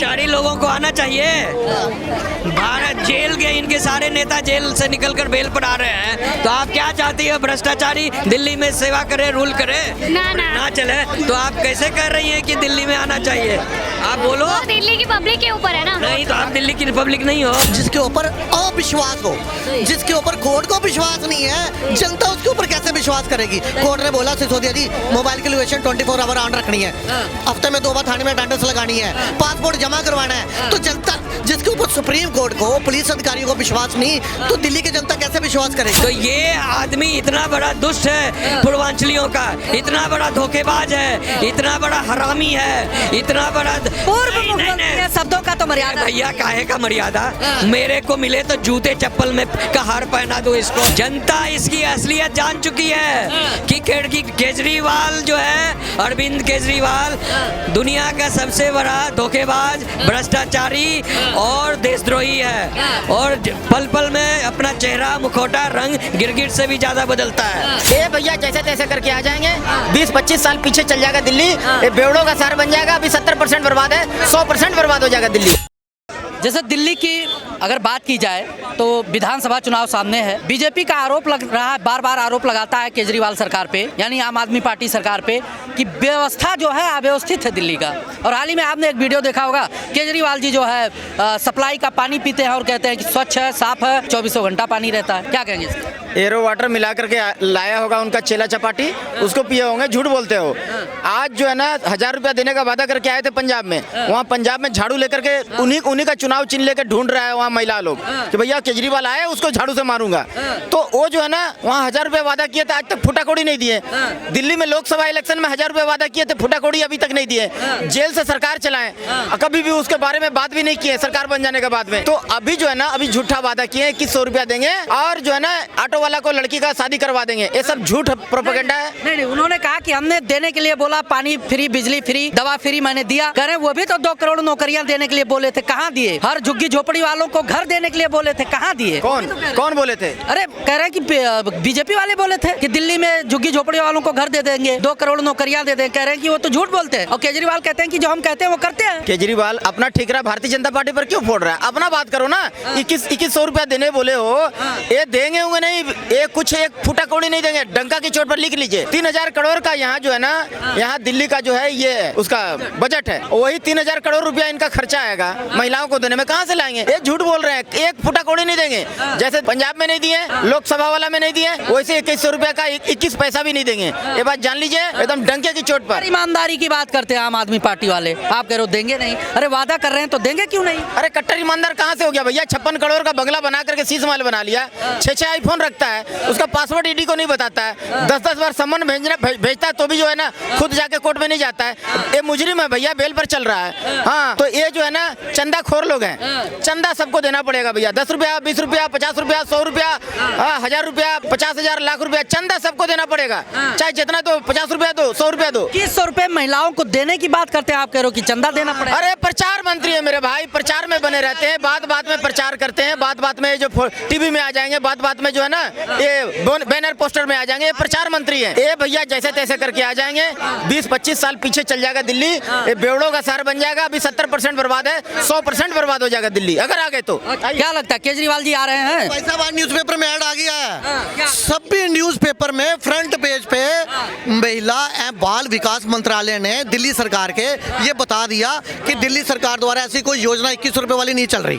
भ्रष्टाचारी लोगों को आना चाहिए। भारत जेल के इनके सारे नेता जेल से निकलकर बेल पर आ रहे हैं, तो आप क्या चाहती है? भ्रष्टाचारी दिल्ली में सेवा करे, रूल करे, ना चले, तो आप कैसे कह रही हैं कि दिल्ली में आना चाहिए? आप बोलो। दिल्ली की पब्लिक के ऊपर है ना। नहीं तो आप दिल्ली की रिपब्लिक नहीं हो। जिसके ऊपर अविश्वास हो, जिसके ऊपर कोर्ट को विश्वास नहीं है, जनता उसके ऊपर कैसे विश्वास करेगी? कोर्ट ने बोला सिसोदिया जी मोबाइल की लोकेशन 24 आवर ऑन रखनी है, हफ्ते में 2 बार थाने में अटेंडेंस लगानी है, पासपोर्ट जमा करवाना है। तो जनता जिसके ऊपर सुप्रीम कोर्ट को, पुलिस अधिकारियों को विश्वास नहीं, तो दिल्ली की जनता कैसे विश्वास करेगी? तो ये आदमी इतना बड़ा दुष्ट है पूर्वांचलियों का, इतना बड़ा धोखेबाज है, इतना बड़ा हरामी है, इतना बड़ा पूर्व मुख्यमंत्री शब्दों का तो मर्यादा। भैया काहे का मर्यादा? मेरे को मिले तो जूते चप्पल में का हार पहना दो इसको। जनता इसकी असलियत जान चुकी है कि केजरीवाल जो है, अरविंद केजरीवाल दुनिया का सबसे बड़ा धोखेबाज, भ्रष्टाचारी और देशद्रोही है, और पल पल में अपना चेहरा, मुखौटा, रंग गिरगिट से भी ज्यादा बदलता है। ये भैया जैसे तैसे करके आ जाएंगे, 20-25 साल पीछे चल जाएगा दिल्ली, ये बेवड़ों का शहर बन जाएगा। अभी 70% बर्बाद है, 100% बर्बाद हो जाएगा दिल्ली। जैसे दिल्ली की अगर बात की जाए तो विधानसभा चुनाव सामने है। बीजेपी का आरोप लग रहा है, बार बार आरोप लगाता है केजरीवाल सरकार पे, यानी आम आदमी पार्टी सरकार पे, कि व्यवस्था जो है अव्यवस्थित है दिल्ली का। और हाल ही में आपने एक वीडियो देखा होगा, केजरीवाल जी जो है सप्लाई का पानी पीते हैं और कहते हैं कि स्वच्छ है, साफ है, 24 घंटा पानी रहता है। क्या कहेंगे इसका? एरो वाटर मिला करके लाया होगा उनका चेला चपाटी, उसको पिए होंगे। झूठ बोलते हो। आज जो है ना 1000 रुपया देने का वादा करके आए थे पंजाब में, वहाँ पंजाब में झाड़ू लेकर के उन्हीं का चुनाव चिन्ह लेकर ढूंढ रहा है वहाँ महिला लोग कि भैया केजरीवाल आए उसको झाड़ू से मारूंगा। तो वो जो है ना वहाँ 1000 रुपया वादा किए थे, आज तक फुटाकोड़ी नहीं दिए। दिल्ली में लोकसभा इलेक्शन में 1000 रुपया वादा किए थे, फुटाकोड़ी अभी तक नहीं दिए। जेल से सरकार चलाए, कभी भी उसके बारे में बात भी नहीं किए सरकार बन जाने के बाद में। तो अभी जो है ना अभी झूठा वादा किए 2100 रुपया देंगे और जो है ना ऑटो वाला को लड़की का शादी करवा देंगे। ये सब झूठ प्रोपेगेंडा है। नहीं, उन्होंने कहा कि हमने देने के लिए बोला, पानी फ्री, बिजली फ्री, दवा फ्री मैंने दिया। कह रहे वो भी तो 2 करोड़ नौकरियां देने के लिए बोले थे, कहाँ दिए? हर झुग्गी झोपड़ी वालों को घर देने के लिए बोले थे, कहाँ दिए? कौन बोले थे? अरे कह रहे हैं कि बीजेपी वाले बोले थे कि दिल्ली में झुग्गी झोपड़ी वालों को घर दे देंगे, 2 करोड़ नौकरियां दे देंगे। कह रहे हैं कि वो तो झूठ बोलते हैं, और केजरीवाल कहते हैं कि जो हम कहते हैं वो करते हैं। केजरीवाल अपना ठिकरा भारतीय जनता पार्टी पर क्यों फोड़ रहा है? अपना बात करो ना। 2100 रुपया देने बोले हो, ये देंगे होंगे नहीं, ये कुछ एक फुटा कौड़ी नहीं देंगे। डंका की चोट पर लिख लीजिए। 3000 करोड़ का यहाँ जो है ना, यहाँ दिल्ली का जो है ये उसका बजट है, वही 3000 करोड़ रुपया इनका खर्चा आएगा महिलाओं को देने में। कहाँ से लाएंगे? ये झूठ बोल रहे हैं, एक फुटा कौड़ी नहीं देंगे। जैसे पंजाब में नहीं दिए, लोकसभा वाला में नहीं दिए, वैसे 2100 रुपया का 21 पैसा भी नहीं देंगे। ये बात जान लीजिए, एकदम डंके की चोट पर। ईमानदारी की बात करते हैं आम आदमी पार्टी वाले, आप कह रहे हो देंगे नहीं। अरे वादा कर रहे हैं तो देंगे क्यों नहीं? अरे कट्टर ईमानदार कहाँ से हो गया भैया? 56 करोड़ का बंगला बना करके शीश महल बना लिया, 6 आईफोन रखता है, उसका पासवर्ड ईडी को नहीं बताता है, 10 बार सम्मन भेजता है तो भी जो है ना खुद जाके कोर्ट में नहीं जाता है। ये मुजरिम है भैया, बेल पर चल रहा है। हाँ, तो ये जो है ना चंदा खोर लोग हैं। चंदा सबको देना पड़ेगा भैया, 10 रुपया, 20 रुपया, 50 रुपया, 100 रुपया, 1000 रुपया, 50,000, लाख रुपया, चंदा सबको देना पड़ेगा। चाहे जितना दो, 50 रुपया दो, 100 रुपया दो। 2100 रुपए महिलाओं को देने की बात करते हैं, आप कह रहे हो कि चंदा देना पड़ेगा। अरे प्रचार मंत्री है मेरे भाई, प्रचार में बने रहते हैं, बात बात में प्रचार करते हैं, बात बात में जो टीवी में आ जाएंगे, बात बात में जो है ना ये बैनर पोस्टर में आ जाएंगे। ये प्रचार मंत्री है। ये भैया जैसे तैसे करके आ जाएंगे, 20-25 साल पीछे चल जाएगा दिल्ली, ये बेवड़ों का शहर बन जाएगा। अभी 70% बर्बाद है, 100% बर्बाद हो जाएगा दिल्ली अगर आ गए तो। क्या लगता है केजरीवाल जी आ रहे हैं? भाई साहब, न्यूज़पेपर में ऐड आ गया है, सभी न्यूज़पेपर में फ्रंट पेज पे महिला एवं बाल विकास मंत्रालय ने दिल्ली सरकार के ये बता दिया कि दिल्ली सरकार द्वारा ऐसी कोई योजना 2100 रुपए वाली नहीं चल रही।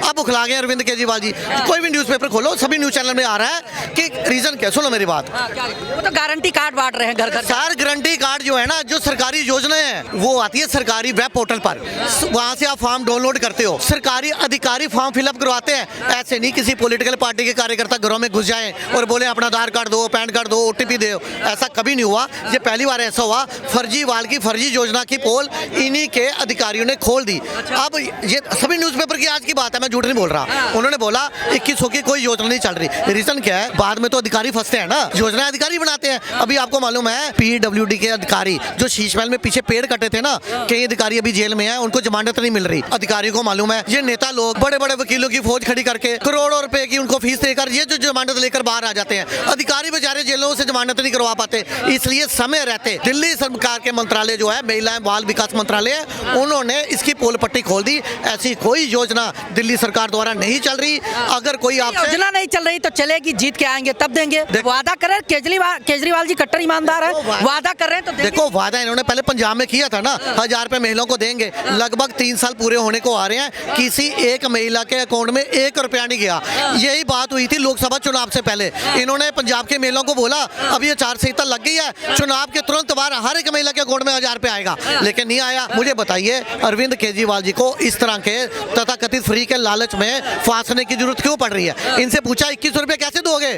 अब उखला गए अरविंद केजरीवाल जी। कोई भी न्यूज़पेपर खोलो, सभी न्यूज़ चैनल में आ रहा है कि रीजन क्या। सुनो मेरी बात, वो तो गारंटी कार्ड बांट रहे हैं घर घर। सर गारंटी कार्ड जो है ना, जो सरकारी योजनाएं हैं वो आती है सरकारी वेब पोर्टल पर, वहाँ से आप फॉर्म डाउनलोड करते हो, सरकारी अधिकारी फॉर्म फिलअप करवाते हैं। ऐसे नहीं किसी पॉलिटिकल पार्टी के कार्यकर्ता घरों में घुस जाएं और बोले अपना आधार कार्ड दो, पैन कार्ड दो, OTP दो। ऐसा कभी नहीं हुआ, ये पहली बार ऐसा हुआ। फर्जीवाल की फर्जी योजना की पोल इन्हीं के अधिकारियों ने खोल दी। अब ये सभी न्यूज़पेपर की आज की बात है, मैं झूठ नहीं बोल रहा। उन्होंने बोला 2100 की कोई योजना नहीं चल रही। रीजन क्या है? बाद में तो अधिकारी फंसते हैं ना, योजना अधिकारी बनाते हैं। अभी आपको मालूम है PWD के अधिकारी जो शीश महल में पीछे पेड़ कटे थे ना, कई अधिकारी अभी जेल में है, उनको जमानत नहीं मिल रही। अधिकारी को मालूम मालूम है, ये नेता लोग बड़े बड़े वकीलों की फौज खड़ी करके करोड़ों रुपए की उनको फीस देकर ये जो जमानत लेकर बाहर आ जाते हैं। अधिकारी बेचारे जेलों से जमानत नहीं करवा पाते, इसलिए समय रहते दिल्ली सरकार के मंत्रालय जो है महिला बाल विकास मंत्रालय है, उन्होंने इसकी पोल पट्टी खोल दी। ऐसी कोई योजना दिल्ली सरकार द्वारा नहीं चल रही। अगर कोई आपसे योजना नहीं चल रही तो चलेगी, जीत के आएंगे तब देंगे। वादा करें, केजरीवाल जी कट्टर ईमानदार है, वादा कर रहे हैं तो देंगे। देखो वादा इन्होंने पहले पंजाब में किया था ना, 1000 रुपए महिलाओं को देंगे। लगभग 3 साल पूरे होने को आ रहे हैं, किसी एक महिला के अकाउंट में 1 रुपया नहीं गया। यही बात हुई थी लोकसभा चुनाव से पहले, इन्होंने पंजाब के महिलाओं को बोला अब ये आचारसंहिता लग गई है, चुनाव के तुरंत बाद हर एक महिला के अकाउंट में 1000 रुपए आएगा, लेकिन नहीं आया। मुझे बताइए अरविंद केजरीवाल जी को इस तरह के तथाकथित फ्री के लालच में फांसने की जरूरत क्यों पड़ रही है? इनसे पूछा 21 रुपए कैसे दोगे?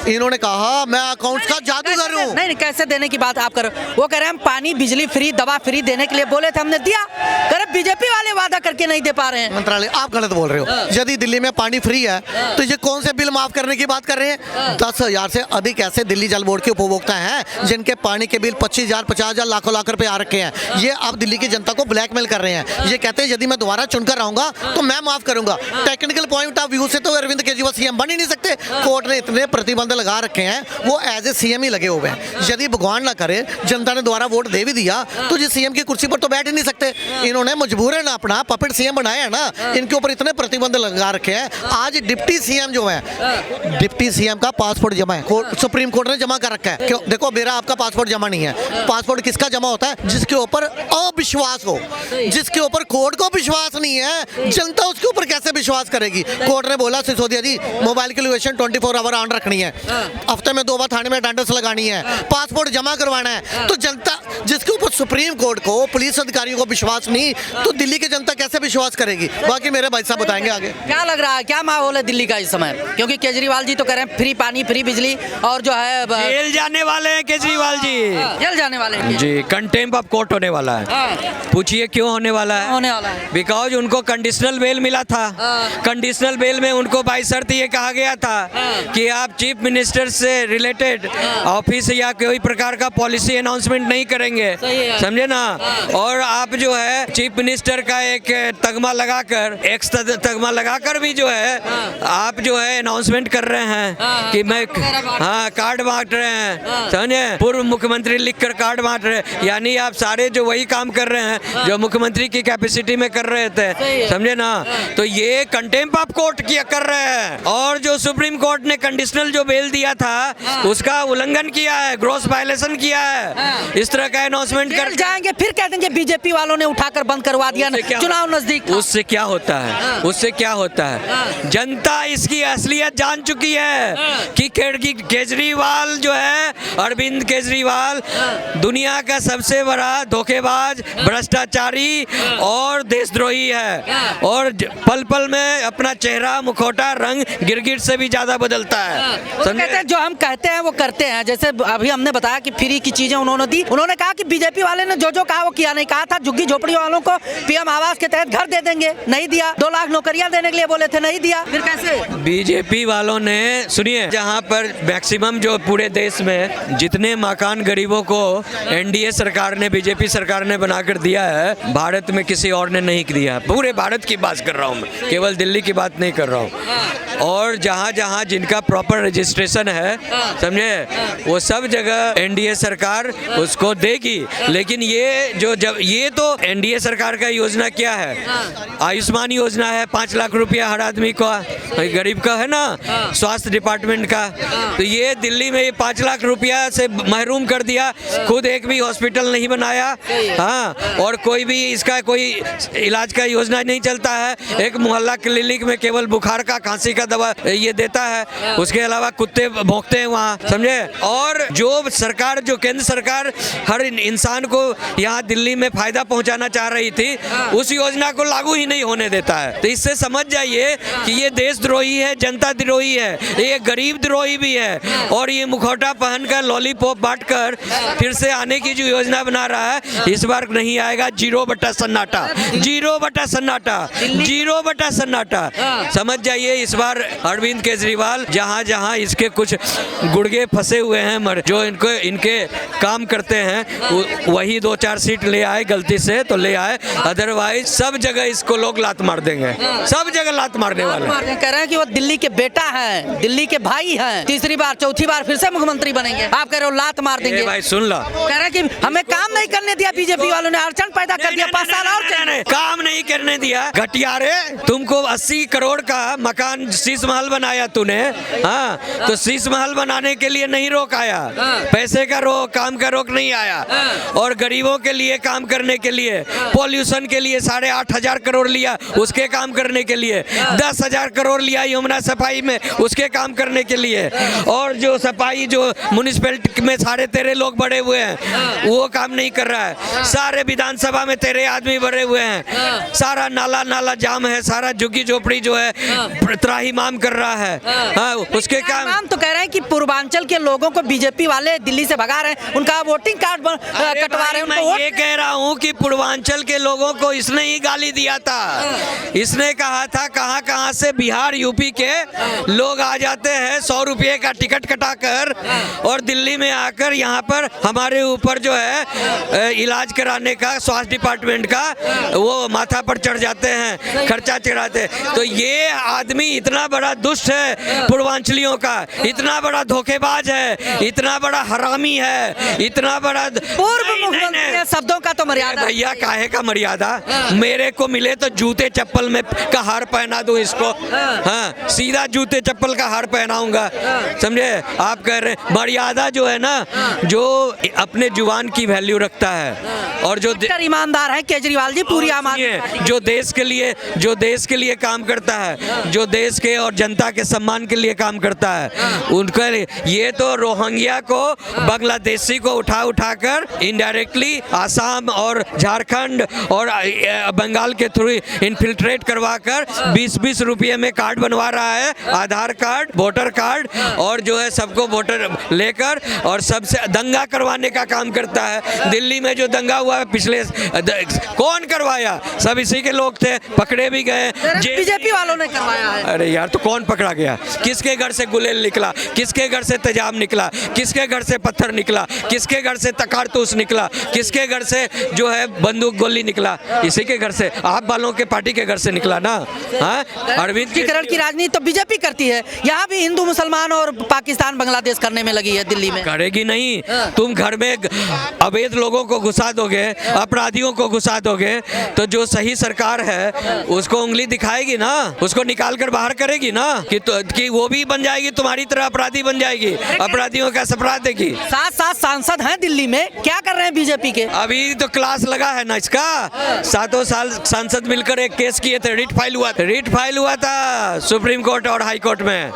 इन्होंने कहा मैं अकाउंट का जादूगर हूँ। नहीं, कैसे देने की बात आप करो। वो कह रहे हैं हम पानी बिजली फ्री दवा फ्री देने के लिए बोले थे, हमने दिया। कह रहे बीजेपी वाले वादा करके नहीं दे पा रहे हैं। मंत्रालय आप गलत बोल रहे हो। यदि दिल्ली में पानी फ्री है तो ये कौन से बिल माफ करने की बात कर रहे हैं? 10,000 से अधिक ऐसे दिल्ली जल बोर्ड के उपभोक्ता हैं जिनके पानी के बिल 25,000 50,000 लाखों लाख रुपए आ रखे हैं। ये अब दिल्ली की जनता को ब्लैकमेल कर रहे हैं। ये कहते हैं यदि मैं दोबारा चुनकर आऊंगा तो मैं माफ करूंगा। टेक्निकल पॉइंट ऑफ व्यू से तो अरविंद केजरीवाल सीएम बन ही नहीं सकते। कोर्ट ने इतने प्रतिबंध लगा रखे हैं, वो एज ए सीएम ही लगे हुए हैं। यदि भगवान ना करे जनता ने दोबारा वोट दे भी दिया तो ये सीएम की कुर्सी पर तो बैठ ही नहीं सकते। इन्होंने मजबूरन अपना पपेट सीएम बनाया है ना, इनके ऊपर इतने प्रतिबंध लगा रखे हैं। आज डिप्टी सीएम जो है, डिप्टी सीएम का पासपोर्ट जमा है, सुप्रीम कोर्ट ने जमा कर रखा है। क्यों? देखो मेरा आपका पासपोर्ट जमा नहीं है। पासपोर्ट किसका जमा होता है? जिसके ऊपर अविश्वास हो, जिसके ऊपर कोर्ट को विश्वास नहीं है, जनता उसके ऊपर कैसे विश्वास करेगी? कोर्ट ने बोला सिसोदिया जी मोबाइल की लोकेशन 24 आवर ऑन रखनी है, हफ्ते में 2 बार थाने में अटेंडेंस लगानी है, पासपोर्ट जमा करवाना है। तो जनता जिसके ऊपर सुप्रीम कोर्ट को पुलिस अधिकारियों को विश्वास नहीं, तो दिल्ली की जनता कैसे विश्वास करेगी? बाकी मेरे भाई साहब बताएंगे आगे। क्या लग रहा है, क्या माहौल है दिल्ली का इस समय? क्योंकि केजरीवाल जी तो कह रहे हैं फ्री पानी फ्री बिजली और जो है जेल जाने वाले हैं केजरीवाल जी, जेल जाने वाले हैं जी। कंटेम्प्ट ऑफ कोर्ट होने वाला है। पूछिए क्यों होने वाला है? होने वाला है बिकॉज उनको कंडीशनल बेल मिला था। कंडीशनल बेल में उनको बाई शर्त ये कहा गया था कि आप चीफ मिनिस्टर से रिलेटेड ऑफिस या कोई प्रकार का पॉलिसी अनाउंसमेंट नहीं करेंगे, समझे ना। और आप जो है चीफ मिनिस्टर का एक तगमा लगाकर, एक्स तगमा लगाकर भी जो है आप जो है अनाउंसमेंट कर रहे हैं कि मैं कार्ड बांट रहे हैं, समझे। पूर्व मुख्यमंत्री लिखकर कार्ड बांट रहे हैं, यानी आप सारे जो वही काम कर रहे हैं जो मुख्यमंत्री की कैपेसिटी में कर रहे थे, समझे ना। तो ये कंटेम्प्ट ऑफ कोर्ट किया कर रहे हैं। और जो सुप्रीम कोर्ट ने कंडीशनल जो बेल दिया था उसका उल्लंघन किया है, ग्रॉस वायलेशन किया है। इस तरह का अनाउंसमेंट कर जाएंगे, फिर कह देंगे बीजेपी वालों ने उठाकर बंद करवा दिया, चुनाव नजदीक। उससे क्या होता है? उससे क्या होता है? जनता इसकी असलियत जान चुकी है कि केजरीवाल जो है, अरविंद केजरीवाल दुनिया का सबसे बड़ा धोखेबाज, भ्रष्टाचारी और देशद्रोही है। और पल पल में अपना चेहरा, मुखौटा, रंग गिरगिट से भी ज्यादा बदलता है। कहते हैं जो हम कहते हैं वो करते हैं। जैसे अभी हमने बताया कि फ्री की चीजें उन्होंने दी। उन्होंने कहा कि बीजेपी वाले ने जो कहा वो किया नहीं। कहा था झुग्गी झोपड़ी वालों को पीएम आवास के तहत घर दे देंगे, नहीं दिया। 2 लाख नौकरियां देने के लिए बोले थे, नहीं दिया। फिर कैसे? बीजेपी वालों ने, सुनिए, जहां पर मैक्सिमम जो पूरे देश में जितने मकान गरीबों को एनडीए सरकार ने, बीजेपी सरकार ने बनाकर दिया है, भारत में किसी और ने नहीं दिया। पूरे भारत की बात कर रहा हूँ मैं, केवल दिल्ली की बात नहीं कर रहा हूँ। और जहाँ जहाँ जिनका प्रॉपर रजिस्ट्रेशन है, समझे, वो सब जगह एनडीए सरकार उसको देगी। लेकिन ये तो एनडीए सरकार का योजना क्या है? आयुष्मान योजना है, 5 लाख रुपया हर आदमी को, गरीब का है ना, स्वास्थ्य डिपार्टमेंट का। तो ये दिल्ली में 5 लाख रुपया से महरूम कर दिया। खुद एक भी हॉस्पिटल नहीं बनाया, हाँ, और कोई भी इसका कोई इलाज का योजना नहीं चलता है। एक मोहल्ला क्लिनिक में केवल बुखार का, खांसी का दवा ये देता है, उसके अलावा कुत्ते भौंकते हैं वहाँ, समझे। और जो सरकार, जो केंद्र सरकार हर इंसान को यहाँ दिल्ली में फायदा पहुँचाना चाह रही थी, उस योजना को लागू ही नहीं होने देता है। तो इससे समझ जाइए कि ये देशद्रोही है, जनता द्रोही है, ये गरीब द्रोही भी है। और ये मुखौटा पहनकर लॉलीपॉप बांटकर फिर से आने की जो योजना बना रहा है, इस बार नहीं आएगा। 0 सन्नाटा, 0 सन्नाटा, 0 सन्नाटा। समझ जाइए इस बार और अरविंद केजरीवाल जहाँ जहाँ इसके कुछ गुर्गे फंसे हुए हैं, जो इनके काम करते हैं, वही 2-4 सीट ले आए गलती से तो ले आए, अदरवाइज सब जगह इसको लोग लात मार देंगे, सब जगह लात मारने वाले हैं। कह रहे हैं कि वो दिल्ली के बेटा हैं, दिल्ली के भाई हैं, तीसरी बार चौथी बार फिर से मुख्यमंत्री बनेंगे, आप कह रहे हो लात मार देंगे। भाई सुन लो, कह रहे हैं कि हमें काम नहीं करने दिया बीजेपी वालों ने, अड़चन पैदा कर दिया, 5 साल और चले। काम नहीं करने दिया घटियारे, तुमको 80 करोड़ का मकान शीश महल बनाया तूने, हाँ, तो शीश महल बनाने के लिए नहीं रोक आया, पैसे का रोक, काम का रोक नहीं आया, और गरीबों के लिए काम करने के लिए, पॉल्यूशन के लिए 8,500 करोड़ लिया, उसके काम करने के लिए 10,000 करोड़ लिया यमुना सफाई में, उसके काम करने के लिए, और जो सफाई जो म्युनिसिपैलिटी में सारे तेरे लोग बड़े हुए हैं वो काम नहीं कर रहा है, सारे विधानसभा में तेरे आदमी बड़े हुए हैं, सारा नाला जाम है, सारा झुग्गी झोपड़ी जो है त्राहिमाम कर रहा है, हाँ, उसके काम तो कह रहे हैं कि पूर्वांचल के लोगों को बीजेपी वाले दिल्ली से भगा रहे हैं, उनका वोटिंग कार्ड कटवा रहे हैं, मैं ये कह रहा हूँ कि पूर्वांचल के लोगों को इसने ही गाली दिया था, इसने कहा था कहाँ से बिहार यूपी के लोग आ जाते हैं 100 रुपये का टिकट कटाकर और दिल्ली में आकर यहाँ पर हमारे ऊपर जो है इलाज कराने का स्वास्थ्य डिपार्टमेंट का वो माथा पर चढ़ जाते हैं, खर्चा चढ़ाते। तो ये आदमी इतना बड़ा दुष्ट है पूर्वांचलियों का, इतना बड़ा धोखेबाज है, इतना बड़ा हरामी है, इतना बड़ा पूर्व मुख्यमंत्री शब्दों का तो मर्यादा भैया, काहे का मर्यादा, मेरे को मिले तो जूते चप्पल में का हार पहना दूं इसको, हाँ, सीधा जूते चप्पल का हार पहनाऊंगा, समझे। आप कह रहे मर्यादा जो है ना, जो अपने जुबान की वैल्यू रखता है और जो ईमानदार है केजरीवाल जी, पूरी आम आदमी जो देश के लिए काम करता है, जो देश के और जनता के सम्मान के लिए काम करता है, उनका ये तो रोहिंग्या को बांग्लादेशी को उठाकर इनडायरेक्टली आसाम और झारखंड और बंगाल के थ्रू इन्फिल्ट्रेट करवाकर 20-20 रुपये में कार्ड बनवा रहा है, आधार कार्ड, वोटर कार्ड, और जो है सबको वोटर लेकर और सबसे दंगा करवाने का काम करता है। दिल्ली में जो दंगा हुआ है पिछले कौन करवाया, सब इसी के लोग थे, पकड़े भी गए, बीजेपी वालों ने करवाया है। अरे यार, तो कौन पकड़ा गया, किसके घर से गुलेल निकला, किसके घर से तेजाब निकला, किसके घर से पत्थर निकला, किसके घर से कारतूस निकला, किसके घर से जो है बंदूक गोली निकला, इसी के घर से, आप वालों के पार्टी के घर से निकला ना। हाँ, अरविंद की राजनीति तो बीजेपी करती है, यहाँ भी हिंदू मुसलमान और पाकिस्तान बांग्लादेश करने में लगी है, दिल्ली में करेगी नहीं। तुम घर में अवैध लोगों को घुसा दोगे, अपराधियों को घुसा दोगे, तो जो सही सरकार है उसको उंगली दिखाएगी ना, उसको निकाल कर बाहर करेगी ना, कि वो भी बन जाएगी तुम्हारी तरह अपराधी बन जाएगी, अपराधियों का सपराध देगी। 7 सांसद हैं दिल्ली में, क्या कर रहे हैं बीजेपी के? अभी तो क्लास लगा है ना इसका, 7 साल सांसद मिलकर एक केस किए थे, रिट फाइल हुआ था सुप्रीम कोर्ट और हाई कोर्ट में,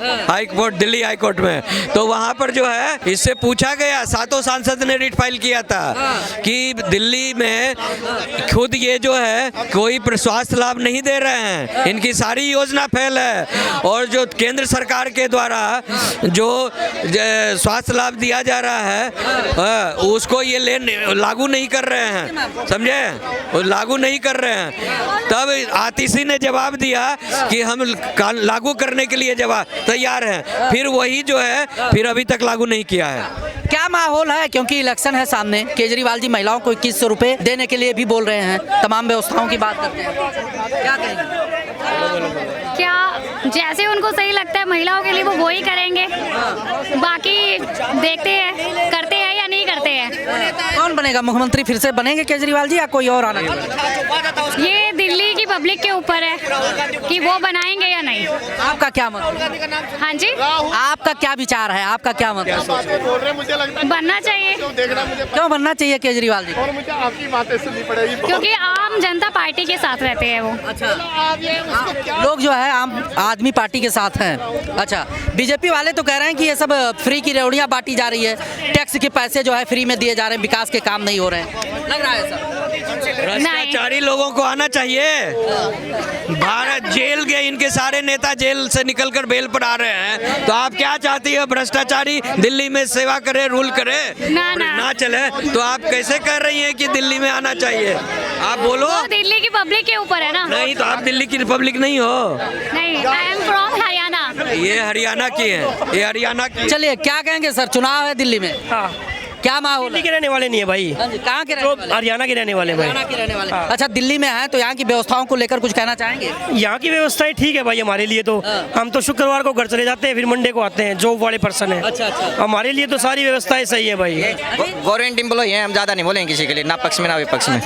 दिल्ली हाई कोर्ट में, तो वहां पर जो है इससे पूछा गया, 7 सांसद ने रिट फाइल किया था कि दिल्ली में खुद ये जो है कोई स्वास्थ्य लाभ नहीं दे रहे हैं, इनकी सारी योजना फेल है, और जो केंद्र सरकार के द्वारा जो स्वास्थ्य लाभ दिया जा रहा है उसको ये लागू नहीं कर रहे हैं, समझे, वो लागू नहीं कर रहे हैं। तब आतिशी ने जवाब दिया कि हम लागू करने के लिए जवाब तैयार हैं, फिर वही जो है फिर अभी तक लागू नहीं किया है। क्या माहौल है, क्योंकि इलेक्शन है सामने, केजरीवाल जी महिलाओं को 2100 रुपए देने के लिए भी बोल रहे हैं, तमाम व्यवस्थाओं की बात करते हैं, क्या कहेंगे? क्या जैसे उनको सही लगता है महिलाओं के लिए वो वही करेंगे, बाकी देखते हैं करते हैं या नहीं करते हैं। कौन बनेगा मुख्यमंत्री, फिर से बनेंगे केजरीवाल जी या कोई और आना? ये दिल्ली की पब्लिक के ऊपर है कि वो बनाएंगे या नहीं। आपका क्या मत? हाँ जी, आपका क्या विचार है, आपका क्या मत? बनना चाहिए। क्यों बनना चाहिए केजरीवाल जी? क्योंकि आम जनता पार्टी के साथ रहते हैं वो। अच्छा, लोग जो है आम आदमी पार्टी के साथ हैं। अच्छा, बीजेपी वाले तो कह रहे हैं कि ये सब फ्री की रेवड़ियां बांटी जा रही है, टैक्स के पैसे जो है फ्री में दिए जा रहे हैं, विकास के काम नहीं हो रहे हैं, लग रहा है सर। भ्रष्टाचारी लोगों को आना चाहिए, भारत जेल के इनके सारे नेता जेल से निकलकर बेल पर आ रहे हैं, तो आप क्या चाहती है? भ्रष्टाचारी दिल्ली में सेवा करे, रूल करे, ना चले, तो आप कैसे कह रही हैं कि दिल्ली में आना चाहिए? आप बोलो। वो दिल्ली की पब्लिक के ऊपर है ना। नहीं, तो आप दिल्ली की रिपब्लिक नहीं हो। नहीं, आई एम फ्रॉम हरियाणा। ये हरियाणा की है, ये हरियाणा की। चलिए, क्या कहेंगे सर, चुनाव है दिल्ली में, हाँ, क्या माहौल दिल्ली है? के रहने वाले नहीं है भाई, हाँ जी, कहाँ के रहने जो वाले? हरियाणा के रहने वाले भाई। हरियाणा के रहने वाले। अच्छा, दिल्ली में हैं तो यहाँ की व्यवस्थाओं को लेकर कुछ कहना चाहेंगे? यहाँ की व्यवस्थाएं ठीक है भाई हमारे लिए तो। हम तो शुक्रवार को घर चले जाते हैं, फिर मंडे को आते हैं, जॉब वाले पर्सन है। अच्छा। हमारे लिए तो सारी व्यवस्थाएं सही है भाई। गवर्नमेंट एम्प्लॉय हैं, हम ज़्यादा नहीं बोलेंगे किसी के लिए, ना पक्ष में ना विपक्ष में।